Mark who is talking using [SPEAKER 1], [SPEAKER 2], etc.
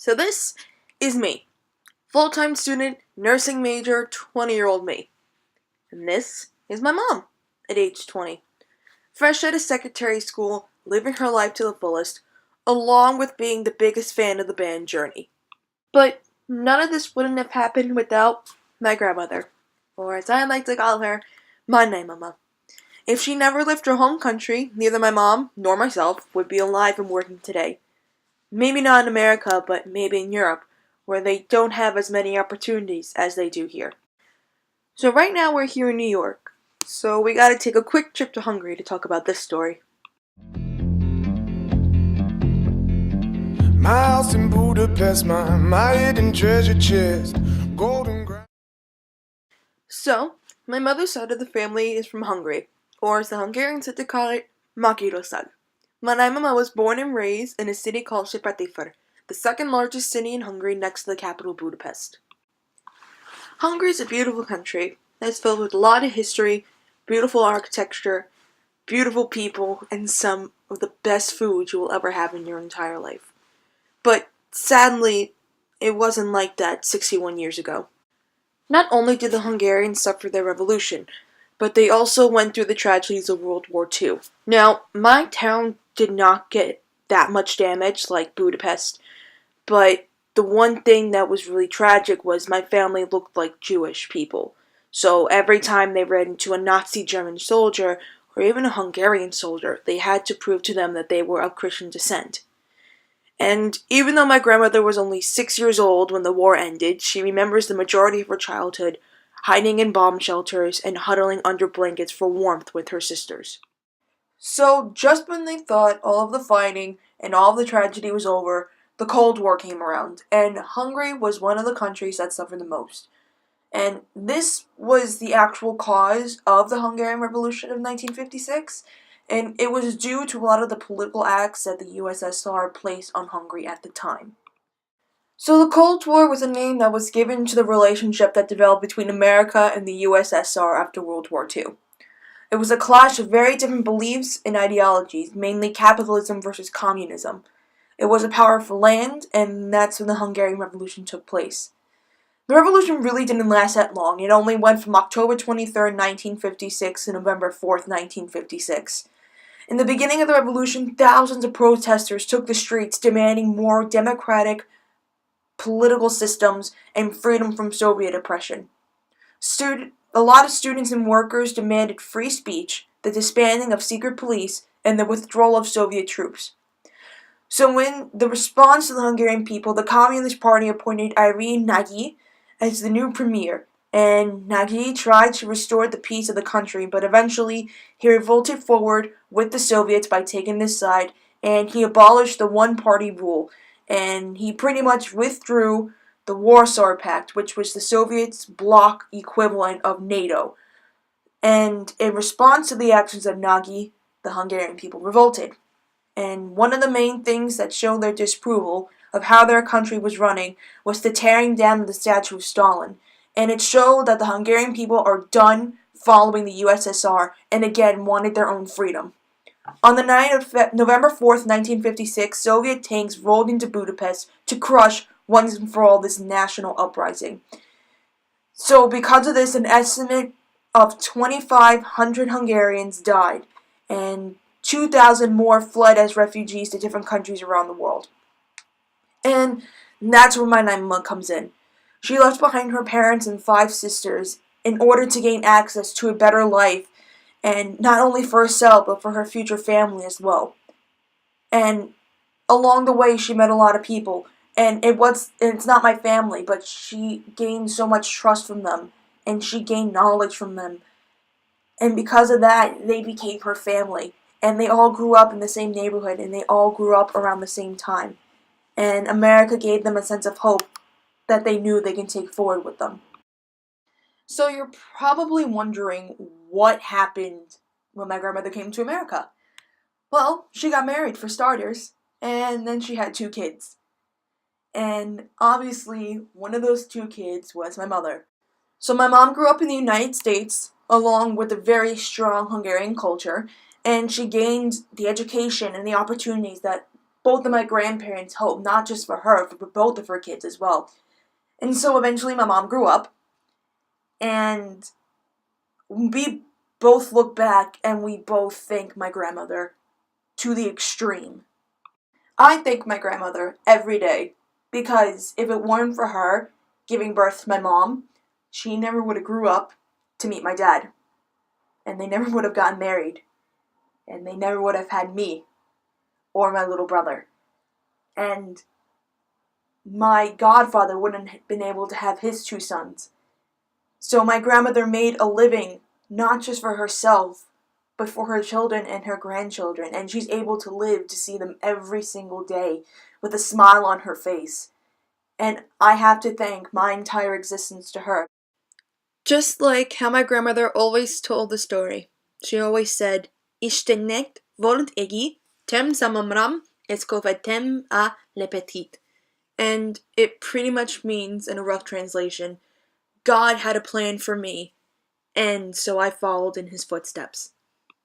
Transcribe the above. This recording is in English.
[SPEAKER 1] So this is me, full-time student, nursing major, 20-year-old me. And this is my mom, at age 20. Fresh out of secretary school, living her life to the fullest, along with being the biggest fan of the band Journey. But none of this wouldn't have happened without my grandmother, or as I like to call her, my mama. If she never left her home country, neither my mom nor myself would be alive and working today. Maybe not in America, but maybe in Europe, where they don't have as many opportunities as they do here. So right now we're here in New York, so we gotta take a quick trip to Hungary to talk about this story.
[SPEAKER 2] My house in Budapest, my hidden treasure chest, golden ground.
[SPEAKER 1] So, my mother's side of the family is from Hungary, or as the Hungarians like to call it, Magyarország. My mama was born and raised in a city called Szepetfehérvár, the second largest city in Hungary next to the capital Budapest. Hungary is a beautiful country that's filled with a lot of history, beautiful architecture, beautiful people, and some of the best food you will ever have in your entire life. But sadly, it wasn't like that 61 years ago. Not only did the Hungarians suffer their revolution, but they also went through the tragedies of World War II. Now, my town did not get that much damage like Budapest, but the one thing that was really tragic was my family looked like Jewish people. So every time they ran into a Nazi German soldier, or even a Hungarian soldier, they had to prove to them that they were of Christian descent. And even though my grandmother was only 6 years old when the war ended, she remembers the majority of her childhood hiding in bomb shelters and huddling under blankets for warmth with her sisters. So, just when they thought all of the fighting and all of the tragedy was over, the Cold War came around, and Hungary was one of the countries that suffered the most. And this was the actual cause of the Hungarian Revolution of 1956, and it was due to a lot of the political acts that the USSR placed on Hungary at the time. So the Cold War was a name that was given to the relationship that developed between America and the USSR after World War II. It was a clash of very different beliefs and ideologies, mainly capitalism versus communism. It was a powerful land, and that's when the Hungarian Revolution took place. The revolution really didn't last that long. It only went from October 23rd, 1956 to November 4th, 1956. In the beginning of the revolution, thousands of protesters took the streets demanding more democratic political systems and freedom from Soviet oppression. A lot of students and workers demanded free speech, the disbanding of secret police, and the withdrawal of Soviet troops. So in the response to the Hungarian people, the Communist Party appointed Irene Nagy as the new premier, and Nagy tried to restore the peace of the country, but eventually he revolted forward with the Soviets by taking this side, and he abolished the one-party rule, and he pretty much withdrew the Warsaw Pact, which was the Soviets' bloc equivalent of NATO. And in response to the actions of Nagy, the Hungarian people revolted. And one of the main things that showed their disapproval of how their country was running was the tearing down of the statue of Stalin. And it showed that the Hungarian people are done following the USSR and again wanted their own freedom. On the night of November 4th, 1956, Soviet tanks rolled into Budapest to crush once and for all this national uprising. So because of this, an estimate of 2,500 Hungarians died, and 2,000 more fled as refugees to different countries around the world. And that's where my mama comes in. She left behind her parents and 5 sisters in order to gain access to a better life, and not only for herself, but for her future family as well. And along the way, she met a lot of people, and it's not my family, but she gained so much trust from them, and she gained knowledge from them. And because of that, they became her family. And they all grew up in the same neighborhood, and they all grew up around the same time. And America gave them a sense of hope that they knew they can take forward with them. So you're probably wondering what happened when my grandmother came to America. Well, she got married for starters, and then she had 2 kids. And obviously, one of those 2 kids was my mother. So my mom grew up in the United States, along with a very strong Hungarian culture, and she gained the education and the opportunities that both of my grandparents' hope, not just for her, but for both of her kids as well. And so eventually my mom grew up, and we both look back and we both thank my grandmother to the extreme. I thank my grandmother every day because if it weren't for her giving birth to my mom, she never would have grew up to meet my dad. And they never would have gotten married. And they never would have had me or my little brother. And my godfather wouldn't have been able to have his 2 sons. So my grandmother made a living not just for herself, but for her children and her grandchildren. And she's able to live to see them every single day with a smile on her face. And I have to thank my entire existence to her. Just like how my grandmother always told the story. She always said, Ishtenekt volent egi, tem samamram, escovetem a lepetit. And it pretty much means, in a rough translation, God had a plan for me, and so I followed in his footsteps.